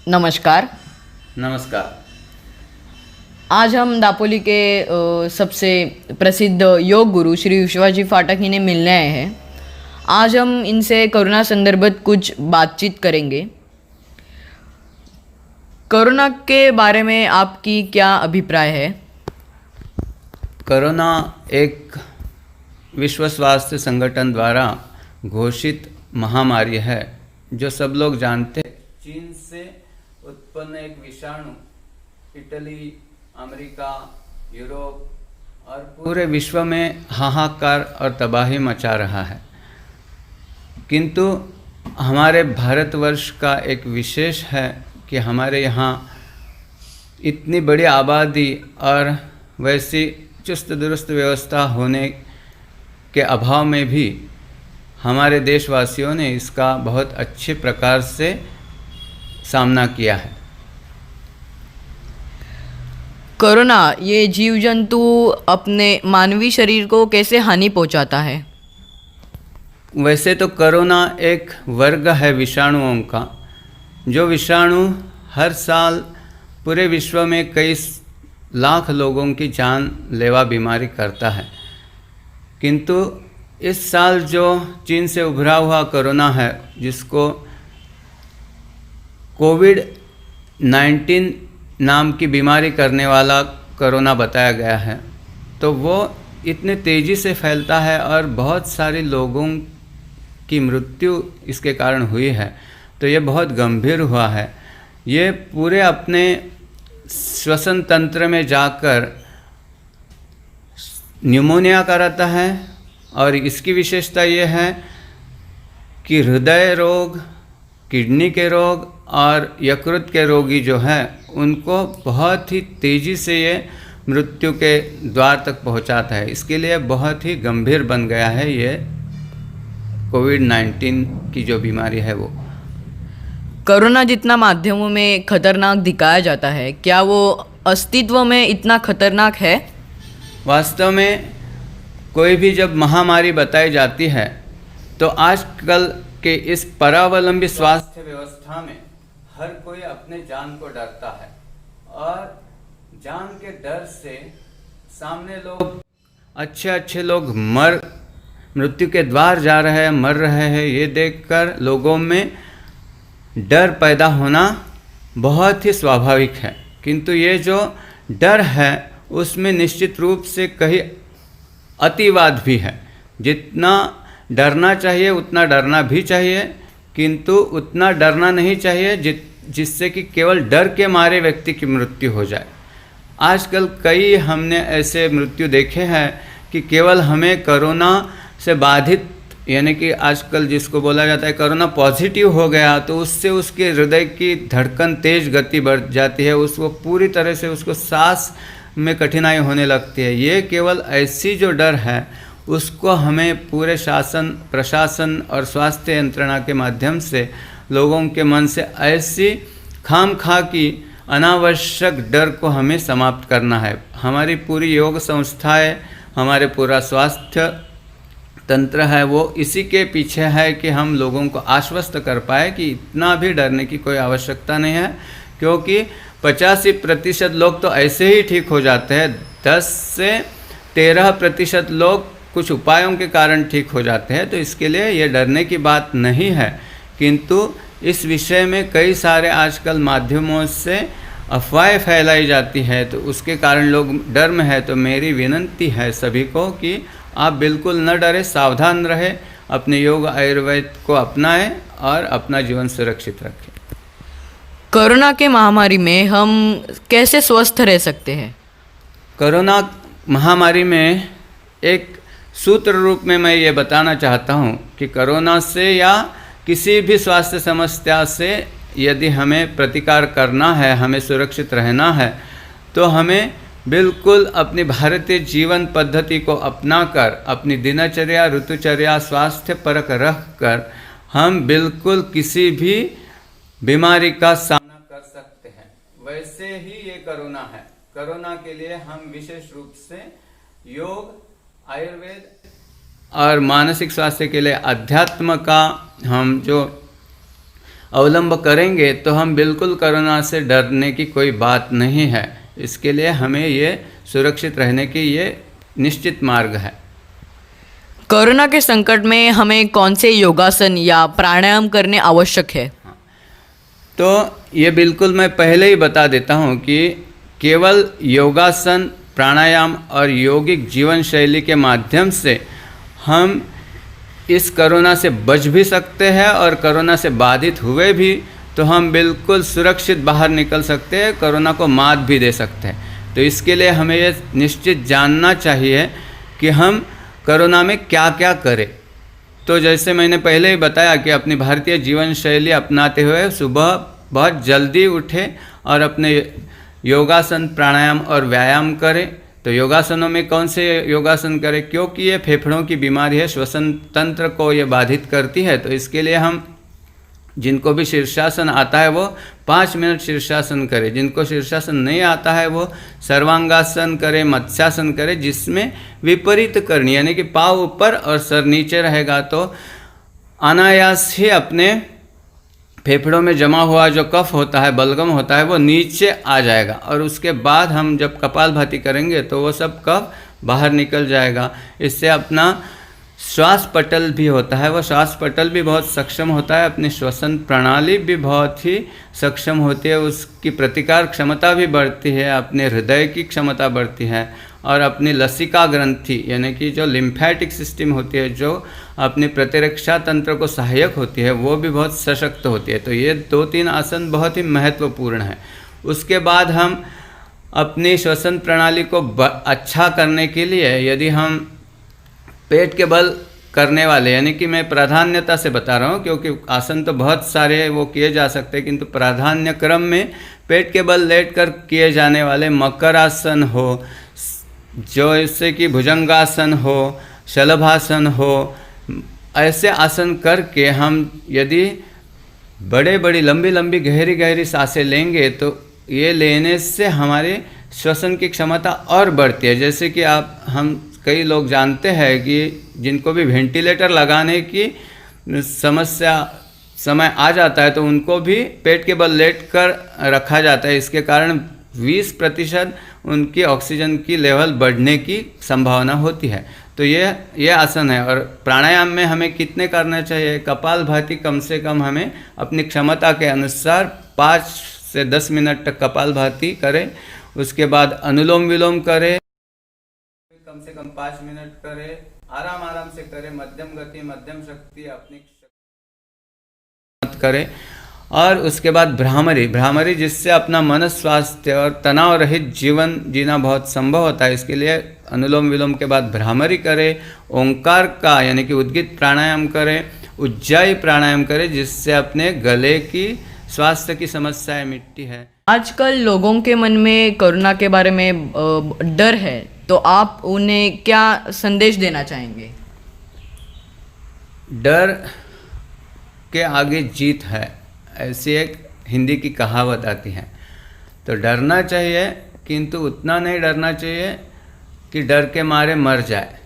नमस्कार। नमस्कार। आज हम दापोली के सबसे प्रसिद्ध योग गुरु श्री विश्वाजी फाटक इन्हें मिलने आए हैं। आज हम इनसे कोरोना संदर्भित कुछ बातचीत करेंगे। कोरोना के बारे में आपकी क्या अभिप्राय है? कोरोना एक विश्व स्वास्थ्य संगठन द्वारा घोषित महामारी है जो सब लोग जानते हैं। चीन से उत्पन्न एक विषाणु इटली, अमेरिका, यूरोप और पूरे विश्व में हाहाकार और तबाही मचा रहा है। किंतु हमारे भारतवर्ष का एक विशेष है कि हमारे यहाँ इतनी बड़ी आबादी और वैसी चुस्त दुरुस्त व्यवस्था होने के अभाव में भी हमारे देशवासियों ने इसका बहुत अच्छे प्रकार से सामना किया है। कोरोना ये जीव जंतु अपने मानवीय शरीर को कैसे हानि पहुंचाता है? वैसे तो कोरोना एक वर्ग है विषाणुओं का, जो विषाणु हर साल पूरे विश्व में कई लाख लोगों की जानलेवा बीमारी करता है। किंतु इस साल जो चीन से उभरा हुआ कोरोना है, जिसको कोविड-19 नाम की बीमारी करने वाला कोरोना बताया गया है, तो वो इतने तेज़ी से फैलता है और बहुत सारे लोगों की मृत्यु इसके कारण हुई है। तो ये बहुत गंभीर हुआ है। ये पूरे अपने श्वसन तंत्र में जाकर न्यूमोनिया कराता है और इसकी विशेषता ये है कि हृदय रोग, किडनी के रोग और यकृत के रोगी जो हैं उनको बहुत ही तेज़ी से ये मृत्यु के द्वार तक पहुंचाता है। इसके लिए बहुत ही गंभीर बन गया है ये कोविड-19 की जो बीमारी है वो। कोरोना जितना माध्यमों में खतरनाक दिखाया जाता है, क्या वो अस्तित्व में इतना खतरनाक है? वास्तव में कोई भी जब महामारी बताई जाती है तो आजकल के इस परावलंबी स्वास्थ्य व्यवस्था में हर कोई अपने जान को डरता है और जान के डर से सामने लोग अच्छे लोग मृत्यु के द्वार जा रहे हैं, मर रहे हैं, ये देखकर लोगों में डर पैदा होना बहुत ही स्वाभाविक है। किंतु ये जो डर है उसमें निश्चित रूप से कहीं अतिवाद भी है। जितना डरना चाहिए उतना डरना भी चाहिए, किंतु उतना डरना नहीं चाहिए जिससे कि केवल डर के मारे व्यक्ति की मृत्यु हो जाए। आजकल कई हमने ऐसे मृत्यु देखे हैं कि केवल हमें कोरोना से बाधित, यानी कि आजकल जिसको बोला जाता है कोरोना पॉजिटिव हो गया, तो उससे उसके हृदय की धड़कन तेज गति बढ़ जाती है, उसको पूरी तरह से उसको सांस में कठिनाई होने लगती है। ये केवल ऐसी जो डर है उसको हमें पूरे शासन, प्रशासन और स्वास्थ्य यंत्रणा के माध्यम से लोगों के मन से ऐसी खामखा की अनावश्यक डर को हमें समाप्त करना है। हमारी पूरी योग संस्थाएं, हमारे पूरा स्वास्थ्य तंत्र है वो इसी के पीछे है कि हम लोगों को आश्वस्त कर पाए कि इतना भी डरने की कोई आवश्यकता नहीं है, क्योंकि 85% लोग तो ऐसे ही ठीक हो जाते हैं। 10 से 13% लोग कुछ उपायों के कारण ठीक हो जाते हैं। तो इसके लिए ये डरने की बात नहीं है। किंतु इस विषय में कई सारे आजकल माध्यमों से अफवाहें फैलाई जाती है, तो उसके कारण लोग डर में है। तो मेरी विनती है सभी को कि आप बिल्कुल न डरें, सावधान रहें, अपने योग आयुर्वेद को अपनाएं और अपना जीवन सुरक्षित रखें। कोरोना के महामारी में हम कैसे स्वस्थ रह सकते हैं? कोरोना महामारी में एक सूत्र रूप में मैं ये बताना चाहता हूँ कि कोरोना से या किसी भी स्वास्थ्य समस्या से यदि हमें प्रतिकार करना है, हमें सुरक्षित रहना है, तो हमें बिल्कुल अपनी भारतीय जीवन पद्धति को अपनाकर, अपनी दिनचर्या, ऋतुचर्या, स्वास्थ्य परक रख कर हम बिल्कुल किसी भी बीमारी का सामना कर सकते हैं। वैसे ही ये कोरोना है। कोरोना के लिए हम विशेष रूप से योग, आयुर्वेद और मानसिक स्वास्थ्य के लिए अध्यात्म का हम जो अवलंब करेंगे तो हम बिल्कुल कोरोना से डरने की कोई बात नहीं है। इसके लिए हमें ये सुरक्षित रहने की ये निश्चित मार्ग है। कोरोना के संकट में हमें कौन से योगासन या प्राणायाम करने आवश्यक है? तो ये बिल्कुल मैं पहले ही बता देता हूँ कि केवल योगासन, प्राणायाम और यौगिक जीवन शैली के माध्यम से हम इस कोरोना से बच भी सकते हैं और कोरोना से बाधित हुए भी तो हम बिल्कुल सुरक्षित बाहर निकल सकते हैं, कोरोना को मात भी दे सकते हैं। तो इसके लिए हमें ये निश्चित जानना चाहिए कि हम कोरोना में क्या क्या करें। तो जैसे मैंने पहले ही बताया कि अपनी भारतीय जीवन शैली अपनाते हुए सुबह बहुत जल्दी उठें और अपने योगासन, प्राणायाम और व्यायाम करें। तो योगासनों में कौन से योगासन करें, क्योंकि ये फेफड़ों की बीमारी है, श्वसन तंत्र को ये बाधित करती है। तो इसके लिए हम जिनको भी शीर्षासन आता है वो 5 मिनट शीर्षासन करें, जिनको शीर्षासन नहीं आता है वो सर्वांगासन करें, मत्स्यासन करें, जिसमें विपरीत करनी यानी कि पाँव ऊपर और सर नीचे रहेगा। तो अनायास ही अपने फेफड़ों में जमा हुआ जो कफ होता है, बलगम होता है, वो नीचे आ जाएगा और उसके बाद हम जब कपालभाति करेंगे तो वो सब कफ बाहर निकल जाएगा। इससे अपना श्वास पटल भी होता है, वो श्वास पटल भी बहुत सक्षम होता है, अपनी श्वसन प्रणाली भी बहुत ही सक्षम होती है, उसकी प्रतिकार क्षमता भी बढ़ती है, अपने हृदय की क्षमता बढ़ती है और अपनी लसिका ग्रंथि यानी कि जो लिम्फेटिक सिस्टम होती है, जो अपनी प्रतिरक्षा तंत्र को सहायक होती है, वो भी बहुत सशक्त होती है। तो ये 2-3 आसन बहुत ही महत्वपूर्ण है। उसके बाद हम अपनी श्वसन प्रणाली को अच्छा करने के लिए यदि हम पेट के बल करने वाले, यानी कि मैं प्राधान्यता से बता रहा हूँ क्योंकि आसन तो बहुत सारे वो किए जा सकते हैं, किंतु प्राधान्य क्रम में पेट के बल लेटकर किए जाने वाले मकरासन हो, जो इससे कि भुजंगासन हो, शलभासन हो, ऐसे आसन करके हम यदि बड़ी लंबी लंबी गहरी गहरी सांसें लेंगे तो ये लेने से हमारे श्वसन की क्षमता और बढ़ती है। जैसे कि हम कई लोग जानते हैं कि जिनको भी वेंटिलेटर लगाने की समस्या समय आ जाता है तो उनको भी पेट के बल लेट कर रखा जाता है। इसके कारण 20% उनकी ऑक्सीजन की लेवल बढ़ने की संभावना होती है। तो ये आसन है। और प्राणायाम में हमें कितने करना चाहिए? कपालभाति कम से कम हमें अपनी क्षमता के अनुसार 5 से 10 मिनट तक कपालभाति करें। उसके बाद अनुलोम विलोम करें, कम से कम 5 मिनट करें, आराम से करें, मध्यम गति मध्यम शक्ति अपनी करें। और उसके बाद भ्रामरी जिससे अपना मन स्वास्थ्य और तनाव रहित जीवन जीना बहुत संभव होता है। इसके लिए अनुलोम विलोम के बाद भ्रामरी करें, ओंकार का यानी कि उद्गित प्राणायाम करें, उज्जाई प्राणायाम करें, जिससे अपने गले की स्वास्थ्य की समस्याएं मिटती है। आजकल लोगों के मन में कोरोना के बारे में डर है, तो आप उन्हें क्या संदेश देना चाहेंगे? डर के आगे जीत है, ऐसी एक हिंदी की कहावत आती है। तो डरना चाहिए, किंतु उतना नहीं डरना चाहिए कि डर के मारे मर जाए।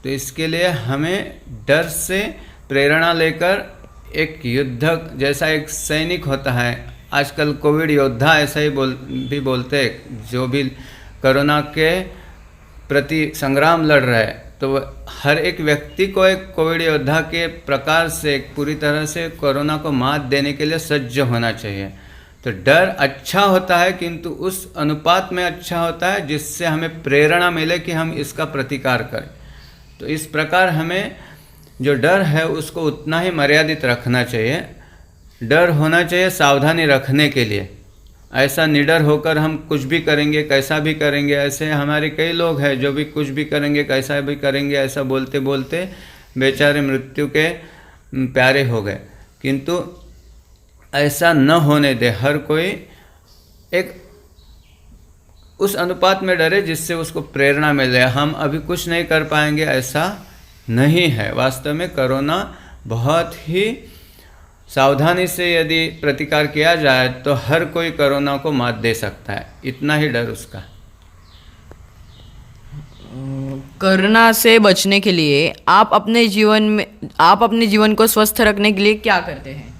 तो इसके लिए हमें डर से प्रेरणा लेकर एक युद्ध जैसा एक सैनिक होता है, आजकल कोविड योद्धा ऐसा ही बोलते हैं, जो भी कोरोना के प्रति संग्राम लड़ रहे हैं, तो हर एक व्यक्ति को एक कोविड योद्धा के प्रकार से पूरी तरह से कोरोना को मात देने के लिए सज्ज होना चाहिए। तो डर अच्छा होता है, किंतु उस अनुपात में अच्छा होता है जिससे हमें प्रेरणा मिले कि हम इसका प्रतिकार करें। तो इस प्रकार हमें जो डर है उसको उतना ही मर्यादित रखना चाहिए। डर होना चाहिए सावधानी रखने के लिए, ऐसा निडर होकर हम कुछ भी करेंगे, कैसा भी करेंगे। ऐसे हमारे कई लोग हैं जो भी कुछ भी करेंगे, कैसा भी करेंगे, ऐसा बोलते बोलते बेचारे मृत्यु के प्यारे हो गए। किंतु ऐसा न होने दे, हर कोई एक उस अनुपात में डरे जिससे उसको प्रेरणा मिले। हम अभी कुछ नहीं कर पाएंगे ऐसा नहीं है। वास्तव में कोरोना बहुत ही सावधानी से यदि प्रतिकार किया जाए तो हर कोई कोरोना को मात दे सकता है, इतना ही डर उसका। कोरोना से बचने के लिए आप अपने जीवन को स्वस्थ रखने के लिए क्या करते हैं?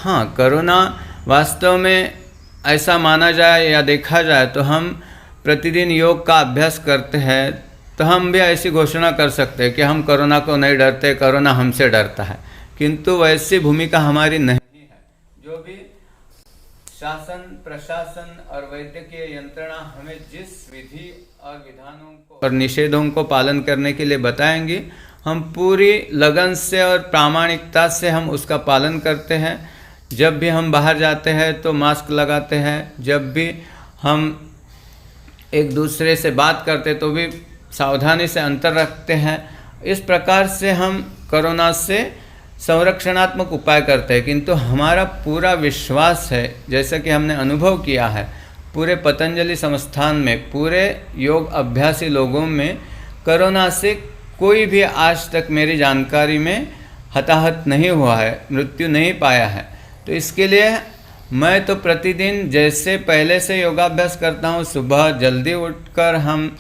हाँ, कोरोना वास्तव में ऐसा माना जाए या देखा जाए तो हम प्रतिदिन योग का अभ्यास करते हैं तो हम भी ऐसी घोषणा कर सकते हैं कि हम कोरोना को नहीं डरते, कोरोना हमसे डरता है, किंतु वैसी भूमिका हमारी नहीं है। जो भी शासन, प्रशासन और वैद्यकीय यंत्रणा हमें जिस विधि और विधानों को और निषेधों को पालन करने के लिए बताएंगी, हम पूरी लगन से और प्रामाणिकता से हम उसका पालन करते हैं। जब भी हम बाहर जाते हैं तो मास्क लगाते हैं, जब भी हम एक दूसरे से बात करते तो भी सावधानी से अंतर रखते हैं। इस प्रकार से हम कोरोना से संरक्षणात्मक उपाय करते हैं, किंतु हमारा पूरा विश्वास है, जैसा कि हमने अनुभव किया है पूरे पतंजलि संस्थान में, पूरे योग अभ्यासी लोगों में, कोरोना से कोई भी आज तक मेरी जानकारी में हताहत नहीं हुआ है, मृत्यु नहीं पाया है। तो इसके लिए मैं तो प्रतिदिन जैसे पहले से योगाभ्यास करता हूँ, सुबह जल्दी उठकर हम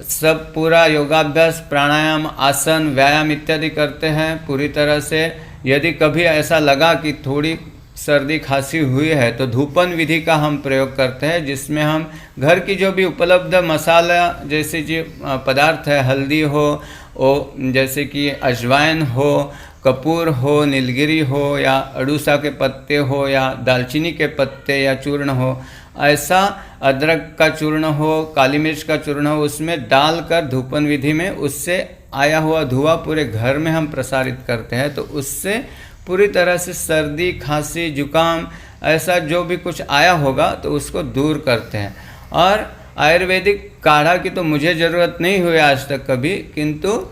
सब पूरा योगाभ्यास, प्राणायाम, आसन, व्यायाम इत्यादि करते हैं पूरी तरह से। यदि कभी ऐसा लगा कि थोड़ी सर्दी खांसी हुई है तो धूपन विधि का हम प्रयोग करते हैं, जिसमें हम घर की जो भी उपलब्ध मसाला जैसे जो पदार्थ है, हल्दी हो, जैसे कि अजवाइन हो, कपूर हो, नीलगिरी हो, या अड़ूसा के पत्ते हो, या दालचीनी के पत्ते या चूर्ण हो, ऐसा अदरक का चूर्ण हो, काली मिर्च का चूर्ण हो, उसमें डालकर धूपन विधि में उससे आया हुआ धुआं पूरे घर में हम प्रसारित करते हैं। तो उससे पूरी तरह से सर्दी, खांसी, जुकाम ऐसा जो भी कुछ आया होगा तो उसको दूर करते हैं। और आयुर्वेदिक काढ़ा की तो मुझे ज़रूरत नहीं हुई आज तक कभी, किंतु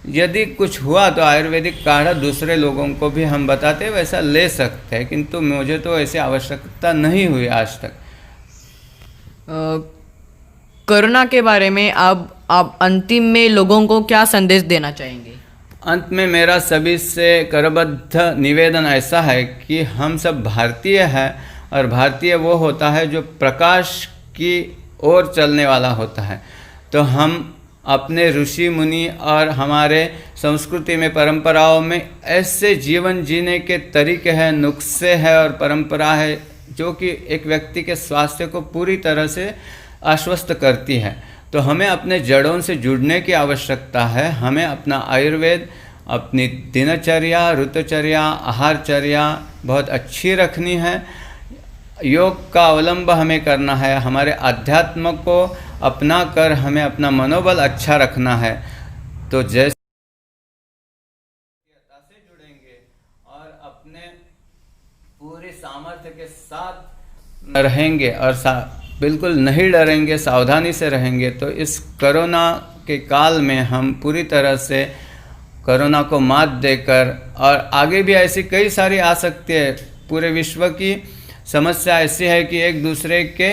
यदि कुछ हुआ तो आयुर्वेदिक काढ़ा दूसरे लोगों को भी हम बताते हैं, वैसा ले सकते हैं, किंतु मुझे तो ऐसी आवश्यकता नहीं हुई आज तक। कोरोना के बारे में आप अंतिम में लोगों को क्या संदेश देना चाहेंगे? अंत में मेरा सभी से करबद्ध निवेदन ऐसा है कि हम सब भारतीय हैं, और भारतीय वो होता है जो प्रकाश की ओर चलने वाला होता है। तो हम अपने ऋषि मुनि और हमारे संस्कृति में, परंपराओं में ऐसे जीवन जीने के तरीके हैं, नुस्खे हैं और परंपरा है जो कि एक व्यक्ति के स्वास्थ्य को पूरी तरह से आश्वस्त करती है। तो हमें अपने जड़ों से जुड़ने की आवश्यकता है। हमें अपना आयुर्वेद, अपनी दिनचर्या, ऋतुचर्या, आहारचर्या बहुत अच्छी रखनी है। योग का अवलंब हमें करना है। हमारे अध्यात्म को अपना कर हमें अपना मनोबल अच्छा रखना है। तो जैसे से जुड़ेंगे और अपने पूरे सामर्थ्य के साथ रहेंगे और बिल्कुल नहीं डरेंगे, सावधानी से रहेंगे, तो इस कोरोना के काल में हम पूरी तरह से कोरोना को मात देकर, और आगे भी ऐसी कई सारी आ सकती है। पूरे विश्व की समस्या ऐसी है कि एक दूसरे के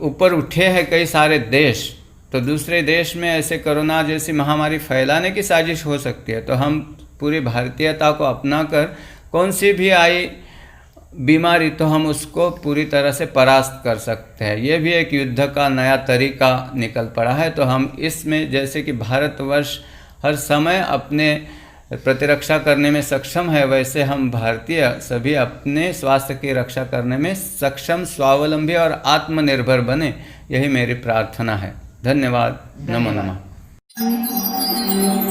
ऊपर उठे हैं कई सारे देश, तो दूसरे देश में ऐसे कोरोना जैसी महामारी फैलाने की साजिश हो सकती है। तो हम पूरी भारतीयता को अपनाकर कौन सी भी आई बीमारी तो हम उसको पूरी तरह से परास्त कर सकते हैं। ये भी एक युद्ध का नया तरीका निकल पड़ा है। तो हम इसमें, जैसे कि भारतवर्ष हर समय अपने प्रतिरक्षा करने में सक्षम है, वैसे हम भारतीय सभी अपने स्वास्थ्य की रक्षा करने में सक्षम, स्वावलंबी और आत्मनिर्भर बने, यही मेरी प्रार्थना है। धन्यवाद। नमो नमः।